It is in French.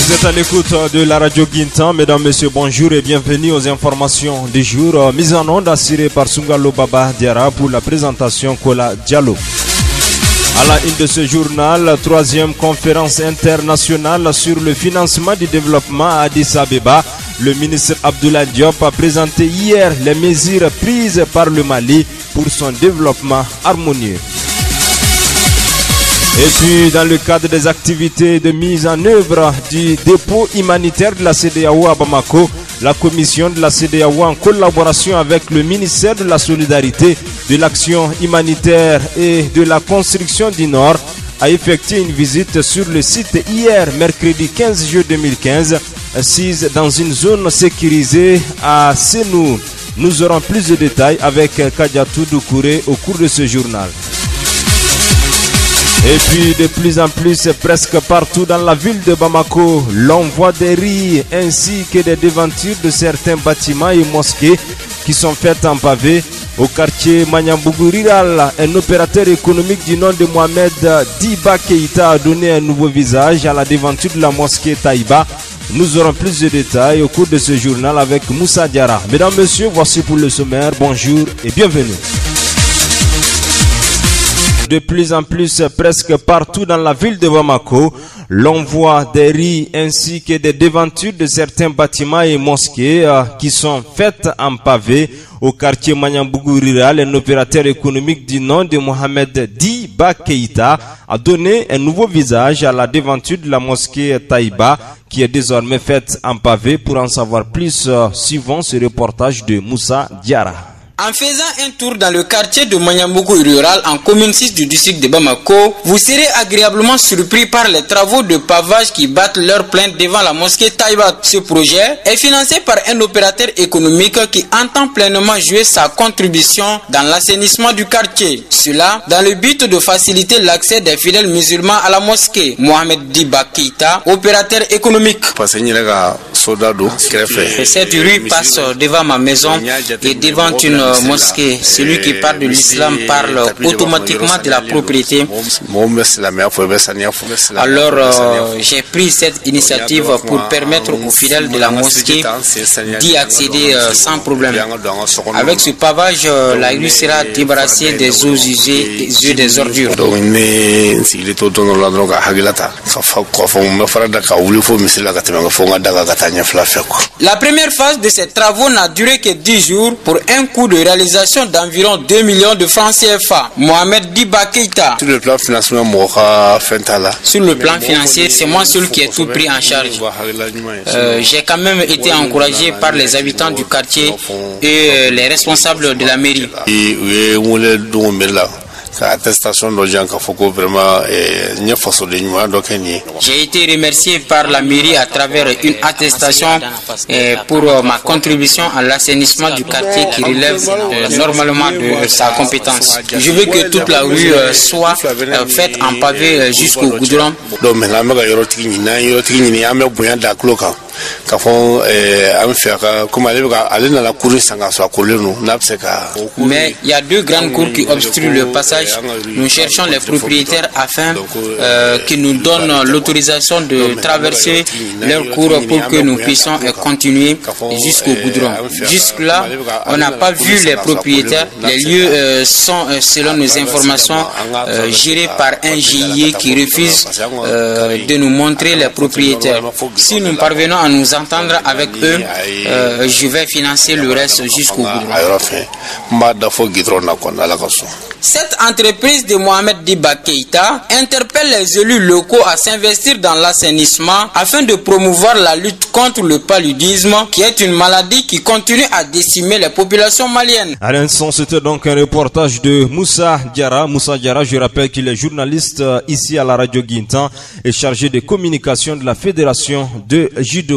Vous êtes à l'écoute de la radio Guintan. Mesdames, messieurs, bonjour et bienvenue aux informations du jour. Mise en onde assurée par Sungalo Baba Diara pour la présentation Kola Diallo. À la une de ce journal, troisième conférence internationale sur le financement du développement à Addis Abeba. Le ministre Abdoulaye Diop a présenté hier les mesures prises par le Mali pour son développement harmonieux. Et puis, dans le cadre des activités de mise en œuvre du dépôt humanitaire de la CEDEAO à Bamako, la commission de la CEDEAO, en collaboration avec le ministère de la Solidarité, de l'Action humanitaire et de la Construction du Nord, a effectué une visite sur le site hier, mercredi 15 juillet 2015, assise dans une zone sécurisée à Sénou. Nous aurons plus de détails avec Kadiatou Doukouré au cours de ce journal. Et puis de plus en plus, presque partout dans la ville de Bamako, l'on voit des riz ainsi que des devantures de certains bâtiments et mosquées qui sont faites en pavé. Au quartier Manyambougou Rural, un opérateur économique du nom de Mohamed Diba Keïta a donné un nouveau visage à la devanture de la mosquée Taïba. Nous aurons plus de détails au cours de ce journal avec Moussa Diara. Mesdames, messieurs, voici pour le sommaire. Bonjour et bienvenue. De plus en plus, presque partout dans la ville de Bamako, l'on voit des riz ainsi que des devantures de certains bâtiments et mosquées qui sont faites en pavé. Au quartier Manyambougou Rural, un opérateur économique du nom de Mohamed Diba Keïta a donné un nouveau visage à la devanture de la mosquée Taïba qui est désormais faite en pavé. Pour en savoir plus, suivons ce reportage de Moussa Diara. En faisant un tour dans le quartier de Manyambougou Rural en commune 6 du district de Bamako, vous serez agréablement surpris par les travaux de pavage qui battent leur plein devant la mosquée Taïba. Ce projet est financé par un opérateur économique qui entend pleinement jouer sa contribution dans l'assainissement du quartier. Cela dans le but de faciliter l'accès des fidèles musulmans à la mosquée. Mohamed Diba Keïta, opérateur économique. Cette rue passe devant ma maison et devant une mosquée. Celui qui parle de l'islam parle automatiquement de la propriété. Alors j'ai pris cette initiative pour permettre aux fidèles de la mosquée d'y accéder sans problème. Avec ce pavage, la rue sera débarrassée des eaux usées et des ordures. La première phase de ces travaux n'a duré que 10 jours pour un coût de réalisation d'environ 2 millions de francs CFA. Mohamed Diba Keïta. Sur le plan financier, c'est moi seul qui ai tout pris en charge. J'ai quand même été encouragé par les habitants du quartier et les responsables de la mairie. J'ai été remercié par la mairie à travers une attestation pour ma contribution à l'assainissement du quartier qui relève normalement de sa compétence. Je veux que toute la rue soit faite en pavé jusqu'au goudron. Mais il y a deux grandes cours qui obstruent le passage. Nous cherchons les propriétaires afin qu'ils nous donnent l'autorisation de traverser leur cours pour que nous puissions continuer jusqu'au goudron. Jusque-là, on n'a pas vu les propriétaires. Les lieux sont, selon nos informations, gérés par un GIE qui refuse de nous montrer les propriétaires. Si nous parvenons à nous entendre avec eux, je vais financer le reste jusqu'au goudron. Cette entreprise de Mohamed Diba Keïta interpelle les élus locaux à s'investir dans l'assainissement afin de promouvoir la lutte contre le paludisme, qui est une maladie qui continue à décimer les populations maliennes. À l'instant, c'était donc un reportage de Moussa Diara. Moussa Diara, je rappelle qu'il est journaliste ici à la radio Guintan et chargé de communication de la Fédération de judo.